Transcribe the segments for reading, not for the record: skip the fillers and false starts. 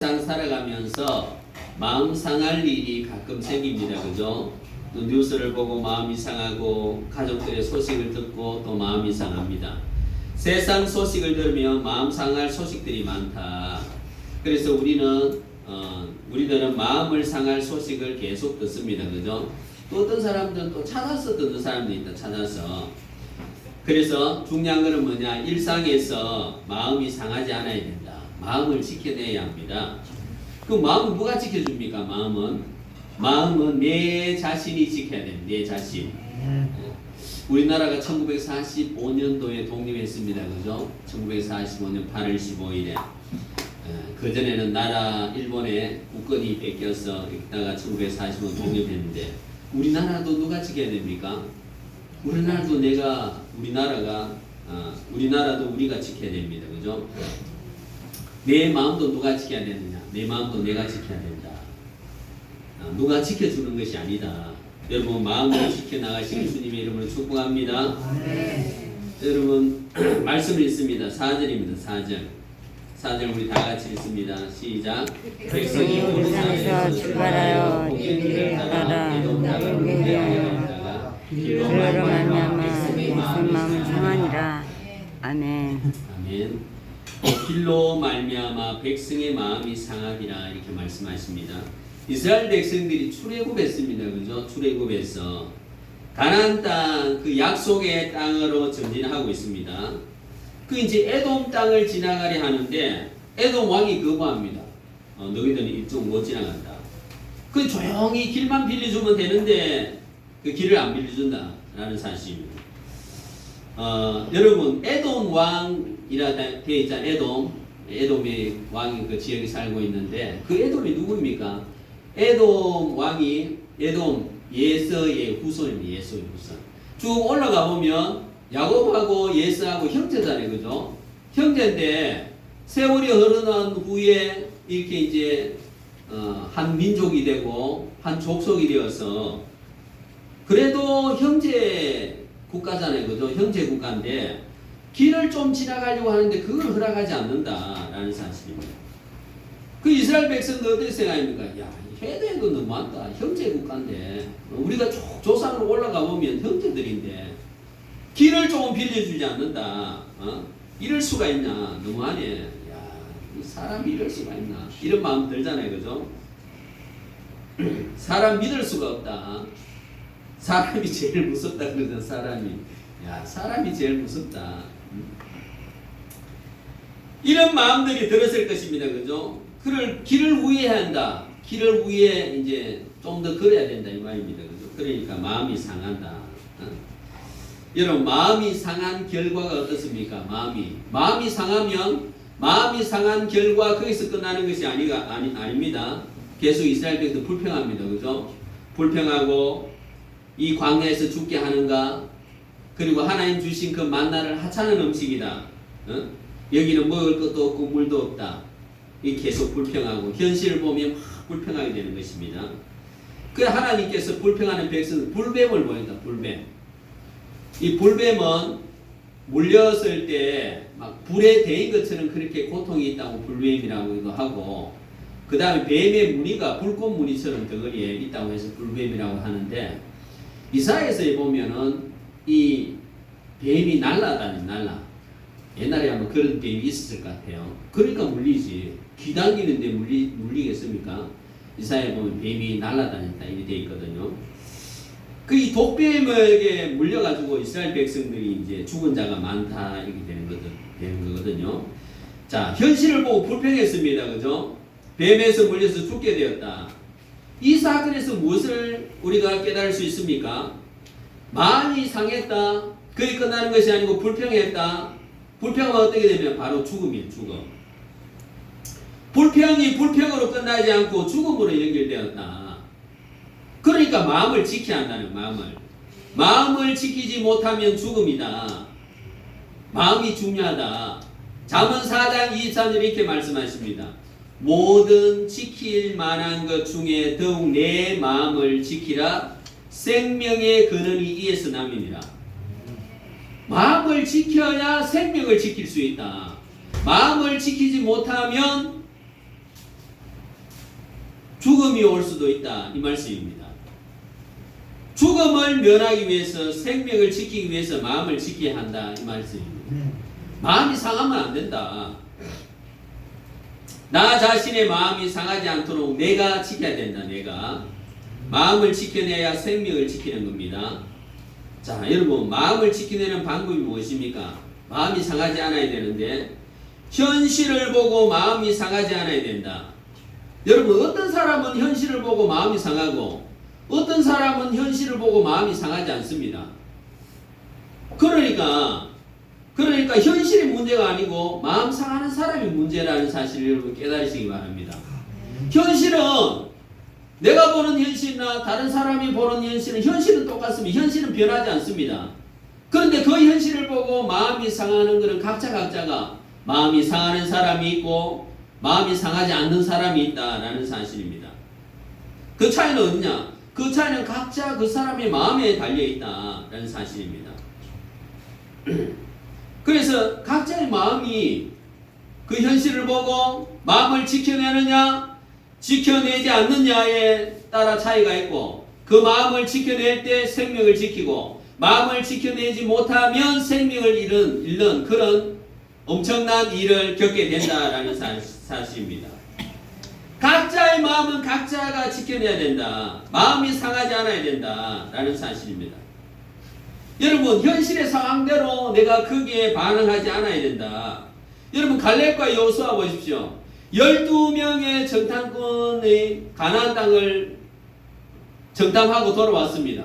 세상 살아가면서 마음 상할 일이 가끔 생깁니다. 그죠? 또 뉴스를 보고 마음이 상하고 가족들의 소식을 듣고 또 마음이 상합니다. 세상 소식을 들으면 마음 상할 소식들이 많다. 그래서 우리들은 마음을 상할 소식을 계속 듣습니다. 그죠? 또 어떤 사람들은 또 찾아서 듣는 사람도 있다. 찾아서. 그래서 중요한 것은 뭐냐? 일상에서 마음이 상하지 않아야 된다. 마음을 지켜내야 합니다. 그 마음은 누가 지켜줍니까? 마음은 내 자신이 지켜야 됩니다. 내 자신. 우리나라가 1945년도에 독립했습니다. 그죠? 1945년 8월 15일에. 그전에는 나라 일본에 국권이 뺏겨서 있다가 1945년 독립했는데 우리나라도 누가 지켜야 됩니까? 우리나라도 우리가 지켜야 됩니다. 그죠? 내 마음도 누가 지켜야 되느냐? 내 마음도 내가 지켜야 된다. 누가 지켜주는 것이 아니다. 여러분 마음을 지켜나가시는 주님의 이름으로 축복합니다. 네. 여러분 말씀을 읽습니다. 4절입니다. 4절 우리 다 같이 읽습니다. 시작. 백성이 우리나라에서 출발하여 길을 따라 에돔 땅을 회개하여 길로 말미암아 백성의 마음이 상하니라. 아멘. 아멘. 길로 말미암아 백성의 마음이 상하리라 이렇게 말씀하십니다. 이스라엘 백성들이 출애굽했습니다. 그죠? 출애굽해서 가나안 땅 그 약속의 땅으로 전진하고 있습니다. 그 이제 에돔 땅을 지나가려 하는데 에돔 왕이 거부합니다. 너희들은 이쪽 못 지나간다. 그 조용히 길만 빌려주면 되는데 그 길을 안 빌려준다라는 사실입니다. 여러분 에돔 왕이라 되어 있잖아요. 에돔의 왕이 그 지역에 살고 있는데 그 에돔이 누구입니까? 에돔 왕이 예서의 후손입니다. 예서의 후손. 쭉 올라가 보면 야곱하고 예서하고 형제잖아요. 그죠? 형제인데 세월이 흐르는 후에 이렇게 이제 한 민족이 되고 한 족속이 되어서 그래도 형제 국가잖아요. 그죠? 형제 국가인데 길을 좀 지나가려고 하는데 그걸 허락하지 않는다라는 사실입니다. 그 이스라엘 백성들 어떻게 생각합니까? 야, 해도 너무한다. 형제 국가인데 우리가 조상으로 올라가 보면 형제들인데 길을 조금 빌려주지 않는다. 이럴 수가 있나? 너무하네. 야, 사람이 이럴 수가 있나? 이런 마음 들잖아요. 그죠? 사람 믿을 수가 없다. 사람이 제일 무섭다 그러잖아. 사람이 제일 무섭다. 이런 마음들이 들었을 것입니다. 그죠? 길을 우회해야 한다. 길을 위해 이제 좀 더 걸어야 된다 이 말입니다. 그죠? 그러니까 마음이 상한다. 여러분 마음이 상한 결과가 어떻습니까? 마음이 상하면 마음이 상한 결과 거기서 끝나는 것이 아닙니다. 계속 이스라엘 백성 불평합니다. 그죠? 불평하고 이 광야에서 죽게 하는가? 그리고 하나님 주신 그 만나를 하찮은 음식이다. 여기는 먹을 것도 없고 물도 없다. 이 계속 불평하고 현실을 보면 막 불평하게 되는 것입니다. 그 하나님께서 불평하는 백성은 불뱀을 보인다. 불뱀. 이 불뱀은 물렸을 때 막 불에 대인 것처럼 그렇게 고통이 있다고 불뱀이라고도 하고 그 다음에 뱀의 무늬가 불꽃 무늬처럼 덩어리에 있다고 해서 불뱀이라고 하는데 이사야서에 보면은 이 뱀이 날라. 옛날에 아마 그런 뱀이 있었을 것 같아요. 그러니까 물리지. 귀 당기는데 물리겠습니까? 이사야에 보면 뱀이 날아다녔다 이렇게 되어 있거든요. 그 이 독뱀에게 물려가지고 이스라엘 백성들이 이제 죽은 자가 많다 이렇게 되는 거거든요. 자, 현실을 보고 불평했습니다. 그죠? 뱀에서 물려서 죽게 되었다. 이 사건에서 무엇을 우리가 깨달을 수 있습니까? 마음이 상했다. 그게 끝나는 것이 아니고 불평했다. 불평은 어떻게 되면 바로 죽음이에요. 죽음. 불평이 불평으로 끝나지 않고 죽음으로 연결되었다. 그러니까 마음을 지켜야 한다는 마음을 지키지 못하면 죽음이다. 마음이 중요하다. 잠언 4장 23절 이렇게 말씀하십니다. 모든 지킬 만한 것 중에 더욱 내 마음을 지키라. 생명의 근원이 이에서 남이니라. 마음을 지켜야 생명을 지킬 수 있다. 마음을 지키지 못하면 죽음이 올 수도 있다 이 말씀입니다. 죽음을 면하기 위해서 생명을 지키기 위해서 마음을 지켜야 한다 이 말씀입니다. 마음이 상하면 안 된다. 나 자신의 마음이 상하지 않도록 내가 지켜야 된다. 내가 마음을 지켜내야 생명을 지키는 겁니다. 자, 여러분 마음을 지켜내는 방법이 무엇입니까? 마음이 상하지 않아야 되는데 현실을 보고 마음이 상하지 않아야 된다. 여러분 어떤 사람은 현실을 보고 마음이 상하고 어떤 사람은 현실을 보고 마음이 상하지 않습니다. 그러니까 현실이 문제가 아니고 마음 상하는 사람이 문제라는 사실을 여러분 깨달으시기 바랍니다. 현실은 내가 보는 현실이나 다른 사람이 보는 현실은 똑같습니다. 현실은 변하지 않습니다. 그런데 그 현실을 보고 마음이 상하는 것은 각자가 마음이 상하는 사람이 있고 마음이 상하지 않는 사람이 있다라는 사실입니다. 그 차이는 어디냐? 그 차이는 각자 그 사람의 마음에 달려있다라는 사실입니다. 그래서 각자의 마음이 그 현실을 보고 마음을 지켜내느냐 지켜내지 않느냐에 따라 차이가 있고 그 마음을 지켜낼 때 생명을 지키고 마음을 지켜내지 못하면 생명을 잃는 그런 엄청난 일을 겪게 된다라는 사실입니다. 각자의 마음은 각자가 지켜내야 된다. 마음이 상하지 않아야 된다라는 사실입니다. 여러분 현실의 상황대로 내가 거기에 반응하지 않아야 된다. 여러분 갈렙과 여호수아 보십시오. 12명의 정탐꾼의 가나안 땅을 정탐하고 돌아왔습니다.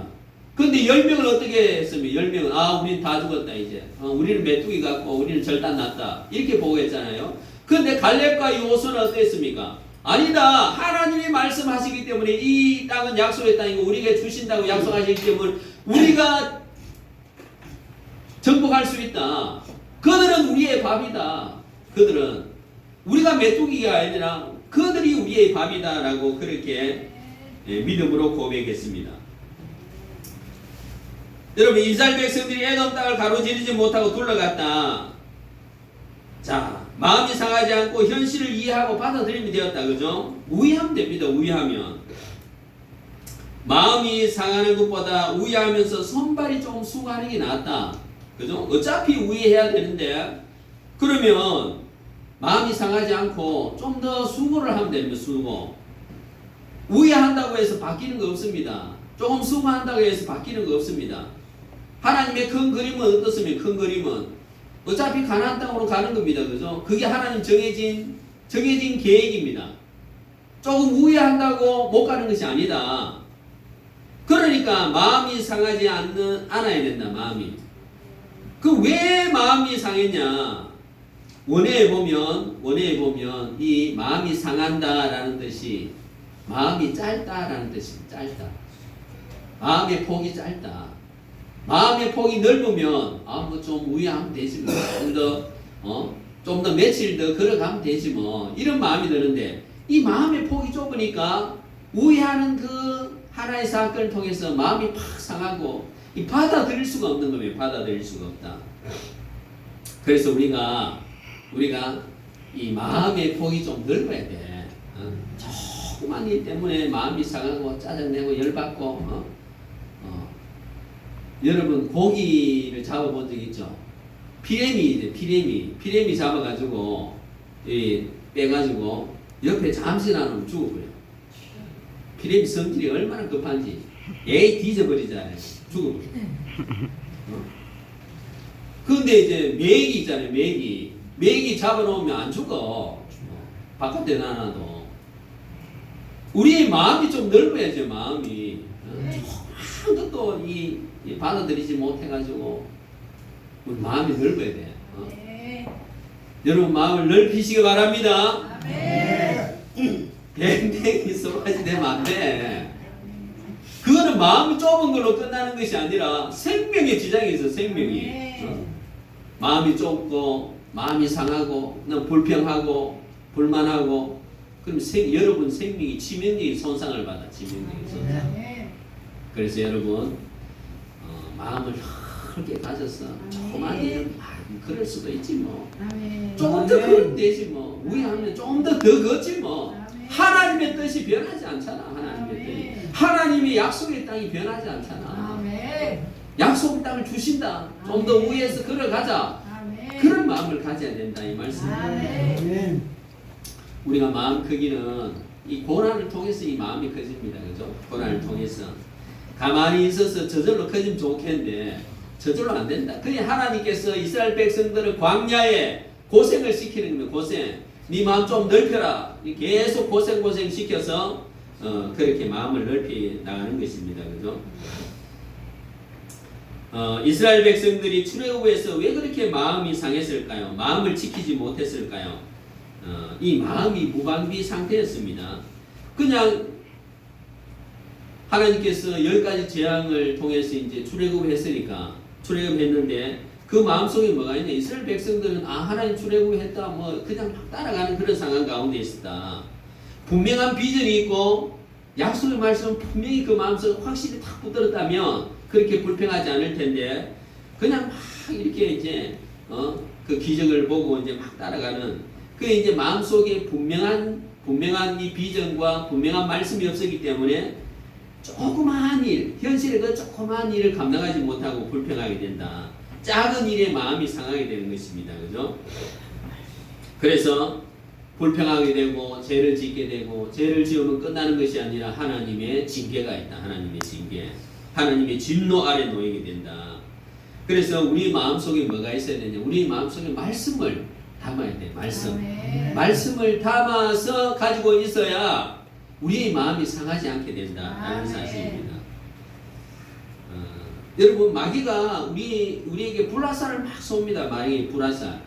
그런데 10명을 어떻게 했습니까? 10명은 우리는 다 죽었다 이제. 우리는 메뚜기 같고 우리는 절단 났다. 이렇게 보고했잖아요. 그런데 갈렙과 여호수아는 어땠습니까? 아니다. 하나님이 말씀하시기 때문에 이 땅은 약속의 땅이고 우리에게 주신다고 약속하시기 때문에 우리가 정복할 수 있다. 그들은 우리의 밥이다. 그들은 우리가 메뚜기가 아니라 그들이 우리의 밥이다라고 그렇게 믿음으로 고백했습니다. 여러분 이스라엘 백성들이 에돔 땅을 가로지르지 못하고 둘러갔다. 자, 마음이 상하지 않고 현실을 이해하고 받아들이면 되었다. 그죠? 우회하면 됩니다. 우회하면. 마음이 상하는 것보다 우회하면서 손발이 좀 수고하는 게 낫다. 그죠? 어차피 우회해야 되는데 그러면 마음이 상하지 않고 좀 더 수고를 하면 됩니다. 수고. 우회한다고 해서 바뀌는 거 없습니다. 조금 수고한다고 해서 바뀌는 거 없습니다. 하나님의 큰 그림은 어떻습니까? 큰 그림은 어차피 가나안 땅으로 가는 겁니다. 그죠? 그게 하나님 정해진 계획입니다. 조금 우회한다고 못 가는 것이 아니다. 그러니까 마음이 상하지 않아야 된다. 마음이. 그 왜 마음이 상했냐? 원해에 보면 이 마음이 상한다라는 뜻이 마음이 짧다라는 뜻입니다. 짧다. 마음의 폭이 짧다. 마음의 폭이 넓으면 뭐 좀 우회하면 되지 뭐. 좀 더 며칠 더 걸어가면 되지 뭐. 이런 마음이 드는데 이 마음의 폭이 좁으니까 우회하는 그 하나의 사건을 통해서 마음이 팍 상하고 이 받아들일 수가 없는 거예요. 받아들일 수가 없다. 그래서 우리가 이 마음의 폭이 좀 넓어야 돼. 조그만 일 때문에 마음이 상하고 짜증내고 열받고 여러분 고기를 잡아본 적 있죠? 피레미 잡아가지고 빼가지고 옆에 잠시 나누면 죽어버려. 피레미 성질이 얼마나 급한지 뒤져버리잖아요. 죽어버려. 근데 이제 메기 있잖아요. 메기 잡아놓으면 안 죽어. 바깥에 놔놔도. 우리의 마음이 좀 넓어야죠. 마음이. 아무것도 받아들이지 못해가지고 우리 마음이 넓어야 돼. 여러분 마음을 넓히시기 바랍니다. 뱅뱅이 소리까지 되면 안 돼. 그거는 마음이 좁은 걸로 끝나는 것이 아니라 생명의 지장이 있어. 생명이. 마음이 좁고 마음이 상하고 불평하고 불만하고 그럼 여러분 생명이 치명적인 손상을 받아. 치명적인 손상. 그래서 여러분 마음을 넓게 가져서 조그만 일은 그럴 수도 있지 뭐. 조금 더 그러면 되지 뭐. 우회하면 조금 더 걷지 뭐. 하나님의 하나님의 뜻이 변하지 않잖아. 하나님의 뜻이. 하나님의 약속의 땅이 변하지 않잖아. 약속의 땅을 주신다. 좀 더 위에서 걸어가자. 그런 마음을 가져야 된다 이 말씀입니다. 우리가 마음 크기는 이 고난을 통해서 이 마음이 커집니다. 그죠? 고난을 통해서 가만히 있어서 저절로 커지면 좋겠는데 저절로 안 된다. 그게 하나님께서 이스라엘 백성들을 광야에 고생을 시키는 겁니다. 고생. 네 마음 좀 넓혀라. 계속 고생 시켜서 그렇게 마음을 넓히 나가는 것입니다. 그죠? 이스라엘 백성들이 출애굽에서 왜 그렇게 마음이 상했을까요? 마음을 지키지 못했을까요? 이 마음이 무방비 상태였습니다. 그냥 하나님께서 10가지 재앙을 통해서 이제 출애굽했으니까 출애굽했는데 그 마음속에 뭐가 있냐? 이스라엘 백성들은 하나님 출애굽했다 뭐 그냥 막 따라가는 그런 상황 가운데 있었다. 분명한 비전이 있고 약속의 말씀은 분명히 그 마음속에 확실히 탁 붙들었다면 그렇게 불평하지 않을 텐데 그냥 막 이렇게 이제 그 기적을 보고 이제 막 따라가는 그 이제 마음속에 분명한 이 비전과 분명한 말씀이 없었기 때문에 조그마한 일, 현실의 그 조그마한 일을 감당하지 못하고 불평하게 된다. 작은 일에 마음이 상하게 되는 것입니다. 그죠? 그래서 불평하게 되고 죄를 짓게 되고 죄를 지으면 끝나는 것이 아니라 하나님의 징계가 있다. 하나님의 징계. 하나님의 진노 아래 놓이게 된다. 그래서 우리 마음속에 뭐가 있어야 되냐? 우리 마음속에 말씀을 담아야 돼. 말씀을 담아서 가지고 있어야 우리의 마음이 상하지 않게 된다라는 사실입니다. 여러분 마귀가 우리에게 불화살을 막 쏩니다. 마귀의 불화살.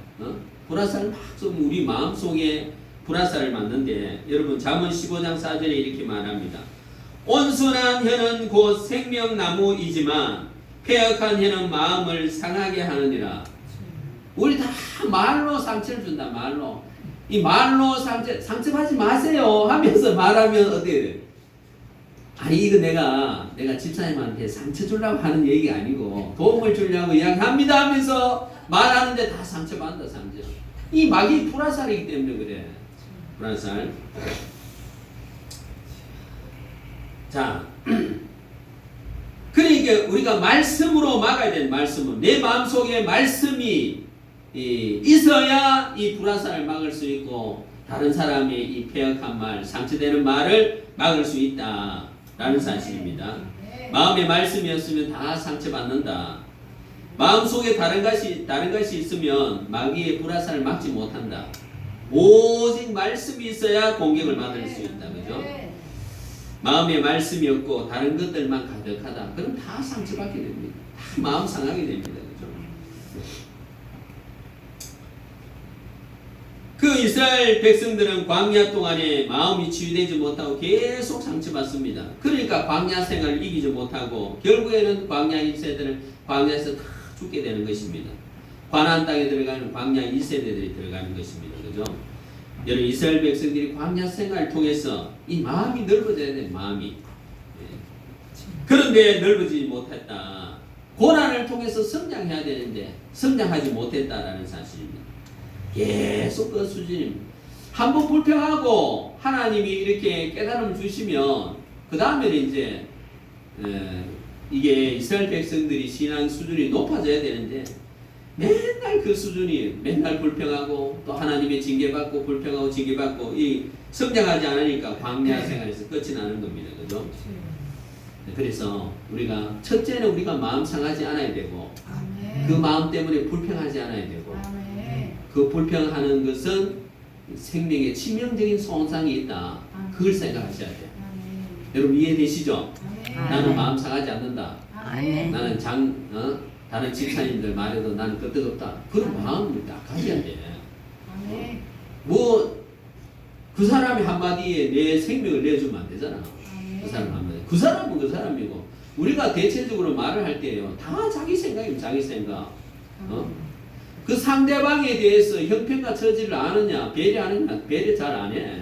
불화살을 막 쏘면 우리 마음속에 불화살을 맞는데 여러분 잠언 15장 4절에 이렇게 말합니다. 온순한 혀는 곧 생명나무이지만 패역한 혀는 마음을 상하게 하느니라. 우리 다 말로 상처를 준다. 말로. 이 말로 상처받지 마세요 하면서 말하면 어떻게 돼? 아니 이거 내가 집사님한테 상처 주려고 하는 얘기가 아니고 도움을 주려고 이야기합니다 하면서 말하는데 다 상처받는다. 상처. 이 마귀 불화살이기 때문에 그래. 불화살. 자, 그러니까 우리가 말씀으로 막아야 되는 말씀은 내 마음속에 말씀이 있어야 이 불화살을 막을 수 있고 다른 사람의 이 패역한 말, 상처되는 말을 막을 수 있다라는 사실입니다. 마음에 말씀이 없으면 다 상처받는다. 마음속에 다른 것이 있으면 마귀의 불화살을 막지 못한다. 오직 말씀이 있어야 공격을 받을 수 있다. 그죠? 마음에 말씀이 없고 다른 것들만 가득하다. 그럼 다 상처받게 됩니다. 다 마음 상하게 됩니다. 그죠? 그 이스라엘 백성들은 광야 동안에 마음이 치유되지 못하고 계속 상처받습니다. 그러니까 광야 생활을 이기지 못하고 결국에는 광야 1세대는 광야에서 다 죽게 되는 것입니다. 가나안 땅에 들어가는 광야 1세대들이 들어가는 것입니다. 그죠? 여러분 이스라엘 백성들이 광야 생활을 통해서 이 마음이 넓어져야 돼. 마음이. 그런데 넓어지지 못했다. 고난을 통해서 성장해야 되는데 성장하지 못했다라는 사실입니다. 계속 그 수준입니다. 한번 불평하고 하나님이 이렇게 깨달음을 주시면 그 다음에는 이제 이게 이스라엘 백성들이 신앙 수준이 높아져야 되는데 맨날 그 수준이 맨날 불평하고 또 하나님의 징계받고 불평하고 징계받고 이 성장하지 않으니까 광야 생활에서 끝이 나는 겁니다. 그죠? 그래서 우리가 첫째는 우리가 마음 상하지 않아야 되고 그 마음 때문에 불평하지 않아야 되고 그 불평하는 것은 생명에 치명적인 손상이 있다. 그걸 생각하셔야 돼요. 여러분 이해되시죠? 나는 마음 상하지 않는다. 나는 다른 집사님들 말해도 나는 끄떡없다. 그런 마음을 딱 가져야 돼. 그 사람이 한마디에 내 생명을 내주면 안 되잖아. 그 사람 한마디. 그 사람은 그 사람이고 우리가 대체적으로 말을 할 때요. 다 자기 생각이면 자기 생각. 그 상대방에 대해서 형편과 처지를 아느냐, 배려하느냐, 배려 잘 안 해.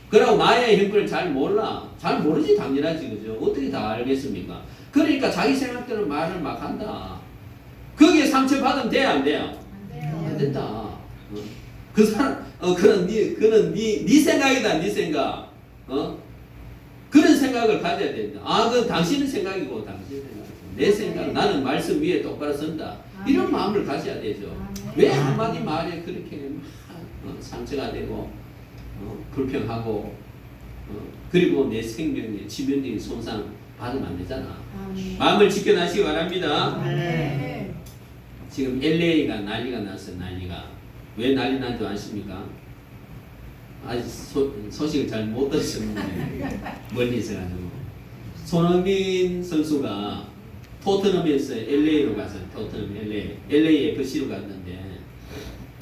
그러고 나의 형편을 잘 몰라. 잘 모르지 당연하지, 그죠? 어떻게 다 알겠습니까? 그러니까 자기 생각대로 말을 막 한다. 거기에 상처받으면 돼, 안 돼요? 안 된다. 그 사람, 그는 네 생각이다, 네 생각. 그런 생각을 가져야 된다. 그건 당신의 생각이고 당신의 생각이고 내 생각, 나는 말씀 위에 똑바로 선다. 이런 마음을 가져야 되죠. 왜 한마디 말에 그렇게 상처가 되고 불평하고 그리고 내 생명에 치명적인 손상 받으면 안 되잖아. 마음을 지켜나시기 바랍니다. 지금 LA가 난리가 났어요. 난리가. 왜 난리 난 줄 아십니까? 아직 소식을 잘 못 들으셨는데 멀리 있어가지고 손흥민 선수가 토트넘에서 LA로 갔어요. 토트넘 LAFC로 갔는데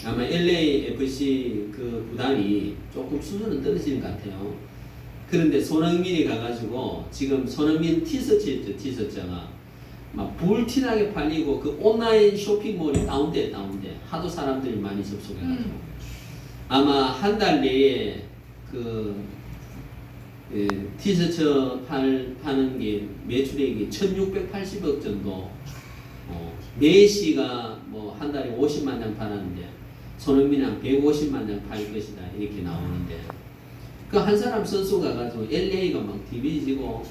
아마 LAFC 그 구단이 조금 수준은 떨어지는 것 같아요. 그런데 손흥민이 가가지고 지금 손흥민 티셔츠 있죠. 티셔츠가 막 불티나게 팔리고 그 온라인 쇼핑몰이 다운돼. 하도 사람들이 많이 접속해가지고 아마 한 달 내에 그 티셔츠 파는 게 매출액이 1680억 정도. 메시가 뭐 한 달에 50만 장 팔았는데 손흥민은 한 150만 장 팔 것이다 이렇게 나오는데 그 한 사람 선수 가가지고 LA가 막 디비지고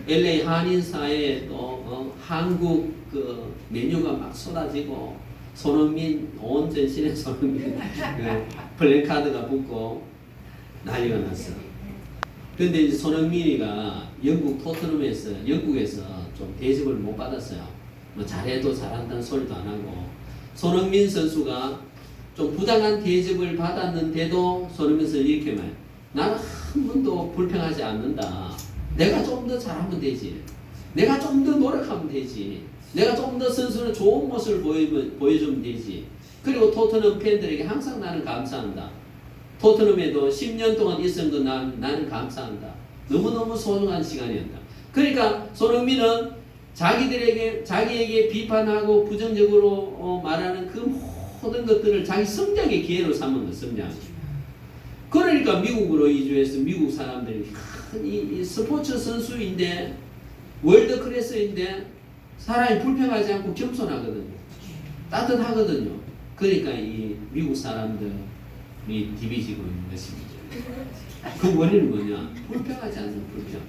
LA 한인사에 또 한국 그 메뉴가 막 쏟아지고 손흥민 온 전신에 손흥민 플래카드가 붙고 난리가 났어. 그런데 이제 손흥민이가 영국 토트넘에서 영국에서 좀 대접을 못 받았어요. 뭐 잘해도 잘한다는 소리도 안 하고 손흥민 선수가 좀 부당한 대접을 받았는데도 손흥민 선수 이렇게 말. 나는 한 번도 불평하지 않는다. 내가 좀 더 잘하면 되지. 내가 좀 더 노력하면 되지. 내가 좀 더 선수는 좋은 모습을 보여주면 되지. 그리고 토트넘 팬들에게 항상 나는 감사한다. 토트넘에도 10년 동안 있은 거 나는 감사한다. 너무너무 소중한 시간이었다. 그러니까 손흥민은 자기에게 비판하고 부정적으로 말하는 그 모든 것들을 자기 성장의 기회로 삼은 거, 성장. 그러니까 미국으로 이주해서 미국 사람들이 이 스포츠 선수인데 월드 클래스인데 사람이 불평하지 않고 겸손하거든요. 따뜻하거든요. 그러니까 이 미국 사람들이 디비지고 있는 것입니다. 그 원인은 뭐냐? 불평하지 않는 불평.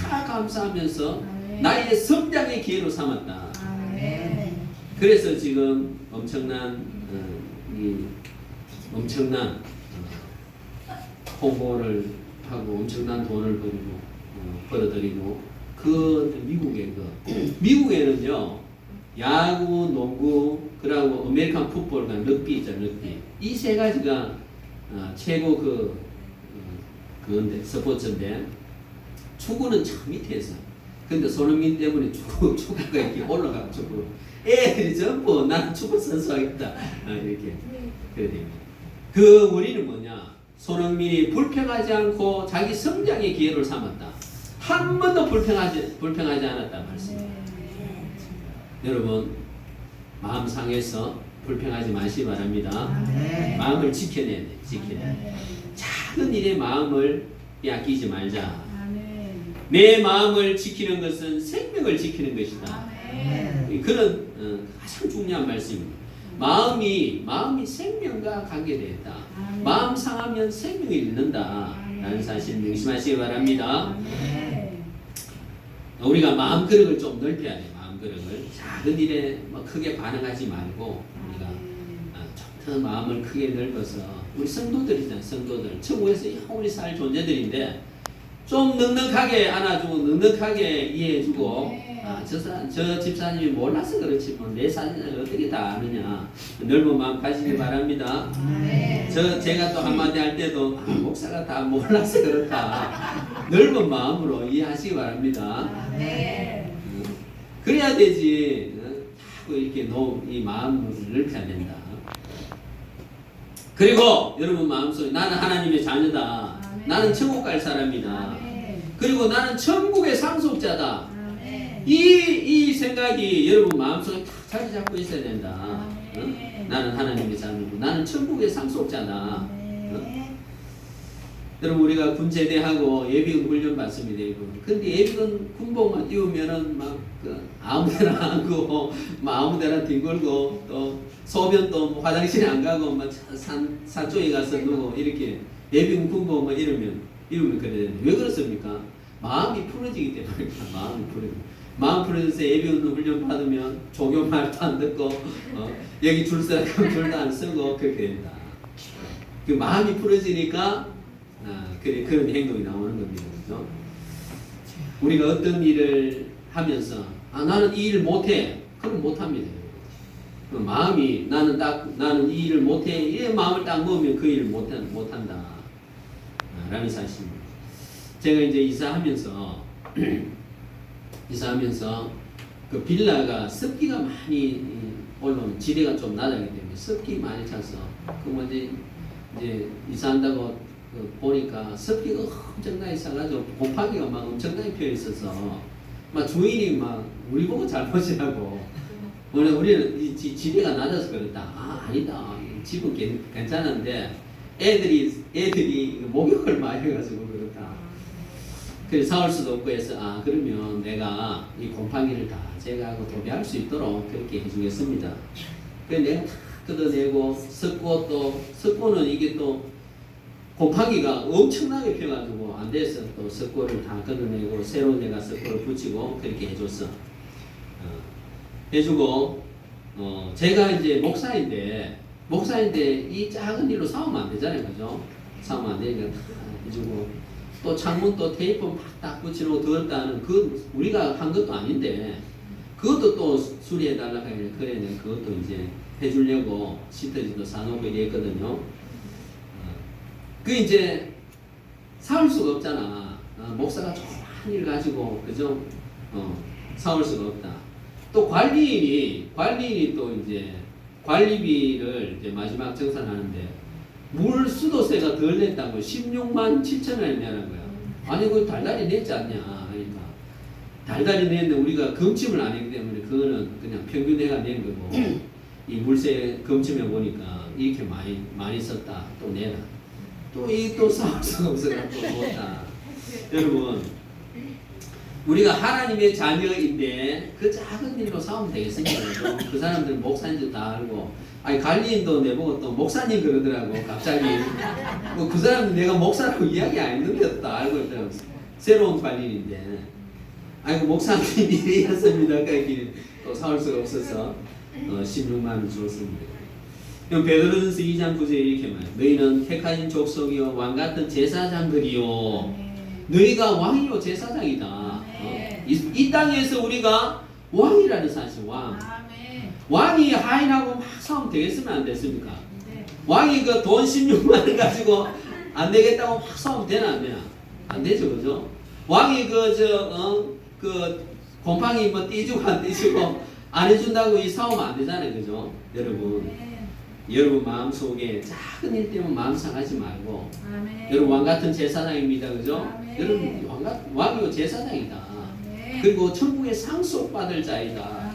다 감사하면서 나의 성장의 기회로 삼았다. 그래서 지금 엄청난 홍보를 하고 엄청난 돈을 벌어들이고 그 미국에는요 야구, 농구, 그리고 아메리칸 풋볼과 럭비 있죠. 럭비 이 세 가지가 최고 그건데 스포츠인데 축구는 참 밑에서. 근데 손흥민 때문에 축구가 이렇게 올라가고 축구로 애들이 전부 나는 축구 선수 하겠다 이렇게 그래야 됩니다. 그 원인은 뭐냐? 손흥민이 불평하지 않고 자기 성장의 기회를 삼았다. 한 번도 불평하지 않았다 말씀입니다. 여러분 마음 상해서 불평하지 마시기 바랍니다. 마음을 지켜내야 돼. 작은 일에 마음을 빼앗기지 말자. 내 마음을 지키는 것은 생명을 지키는 것이다. 그런 가장 중요한 말씀입니다. 마음이 생명과 관계되어 있다. 마음 상하면 생명이 잃는다. 라는 사실 명심하시기 바랍니다. 우리가 마음 그릇을 좀 넓혀야 돼. 마음 그릇을 작은 일에 뭐 크게 반응하지 말고 우리가 좀 더 마음을 크게 넓어서 우리 성도들이잖아요. 성도들 천국에서 영원히 살 존재들인데 좀 넉넉하게 안아주고 넉넉하게 이해해주고 저 집사님이 몰라서 그렇지 뭐 내 사진을 어떻게 다 아느냐 넓은 마음 가시기 바랍니다. 제가 또 한마디 할 때도 목사가 다 몰라서 그렇다 넓은 마음으로 이해하시기 바랍니다. 그래야 되지 자꾸 이렇게 이 마음을 넓혀야 된다. 그리고 여러분 마음속에 나는 하나님의 자녀다. 나는 천국 갈 사람이다. 그리고 나는 천국의 상속자다. 이 생각이 여러분 마음속에 탁 자리 잡고 있어야 된다. 나는 하나님의 자녀고 나는 천국의 상속자다. 여러분 우리가 군 제대하고 예비군 훈련 받습니다. 근데 예비군 군복만 입으면은 막 아무데나 앉고 아무데나 뒹굴고 또 소변도 화장실에 안 가고 막 산 쪽에 가서 누고 이렇게 예비군 군복만 이러면 이러면 그래야 되는데 왜 그렇습니까? 마음이 풀어지기 때문입니다. 마음이 풀어지고 마음 풀어져서 예비 운동 훈련 받으면 조교 말도 안 듣고 여기 줄 서라고 줄도 안 쓰고 그렇게 된다. 그 마음이 풀어지니까 그런 행동이 나오는 겁니다. 그죠? 우리가 어떤 일을 하면서 나는 이 일을 못해. 그럼 못합니다. 그 마음이 나는 이 일을 못해. 이 마음을 딱 먹으면 그 일을 못한다. 라는 사실입니다. 제가 이제 이사하면서 그 빌라가 습기가 많이 올라오는 지대가 좀 낮아기 때문에 습기 많이 차서 그 먼저 이제 이사한다고 보니까 습기가 엄청나게 차가지고 곰팡이가 막 엄청나게 피어 있어서 막 주인이 막 우리 보고 잘못이라고 우리는 이 지대가 낮아서 그렇다. 아니다. 집은 괜찮은데 애들이 목욕을 많이 해가지고 그렇다. 그래서 사올 수도 없고 해서 그러면 내가 이 곰팡이를 다 제거하고 도배할 수 있도록 그렇게 해주겠습니다. 그래서 내가 다 뜯어내고 석고는 이게 또 곰팡이가 엄청나게 피어가지고 안 돼서 또 석고를 다 걷어내고 새로 내가 석고를 붙이고 그렇게 해줬어. 해주고 제가 이제 목사인데 이 작은 일로 싸우면 안 되잖아요, 그죠? 싸우면 안 되니까 다 해주고 또 창문 또 테이프 막 딱 붙이고 더웠다는 그 우리가 한 것도 아닌데 그것도 또 수리해 달라고 하길래 그래 내가 그것도 이제 해주려고 시트지도 사놓고 이랬거든요. 그 이제 사올 수가 없잖아. 목사가 좋은 일 가지고 그죠? 사올 수가 없다. 또 관리인이 또 이제 관리비를 이제 마지막 정산하는데 물 수도세가 덜 냈다고 16만 7천 원을 내는 거야. 아니 그 달달이 냈지 않냐. 그러니까 달달이 냈는데 우리가 검침을 안 했기 때문에 그거는 그냥 평균해가 낸 거고 이 물세 검침해 보니까 이렇게 많이 썼다. 또 내라. 또 싸울 수가 없어갖고 못다. 여러분 우리가 하나님의 자녀인데 그 작은 일로 싸우면 되겠습니까? 그 사람들 목사인지 다 알고 관리인도 내보고 또 목사님 그러더라고 갑자기 그 사람들 내가 목사라고 이야기 안 했는데 다 알고 있더라고. 새로운 관리인인데 그 목사님이 이랬습니다. 그러니까 또 싸울 수가 없어서 16만 원 줬습니다. 베드로전서 2장 9절에 이렇게 말해요. 너희는 택하신 족속이요 왕같은 제사장들이요 너희가 왕이요 제사장이다. 이 땅에서 우리가 왕이라는 사실 왕이 하인하고 막 싸우면 되겠으면 안 됐습니까? 왕이 그 돈 16만 원 가지고 안 되겠다고 막 싸우면 되나 안 되나? 안 되죠, 그죠? 왕이 그 곰팡이 뭐 띄주고 안 띄주고 안 해준다고 이 싸우면 안 되잖아요, 그죠? 여러분 마음속에 작은 일 때문에 마음 상하지 말고 여러분 왕같은 제사장입니다, 그죠? 여러분 왕이요 제사장이다. 그리고 천국의 상속받을 자이다.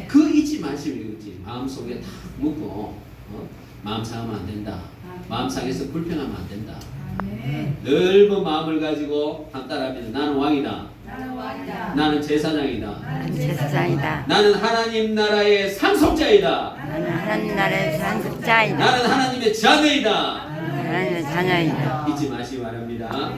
그 잊지 마시고 이거지. 마음속에 다 묻고 마음 상하면 안 된다. 마음 상해서 불평하면 안 된다. 넓은 마음을 가지고 한 따라합니다. 나는 왕이다. 나는 제사장이다. 나는 하나님 나라의 상속자이다. 나는 하나님의 자녀이다. 잊지 마시기 바랍니다.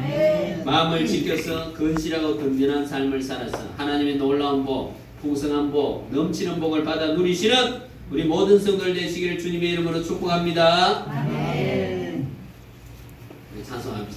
마음을 지켜서 건실하고 든든한 삶을 살아서 하나님의 놀라운 복, 풍성한 복, 넘치는 복을 받아 누리시는 우리 모든 성도들 되시기를 주님의 이름으로 축복합니다. 찬송합니다.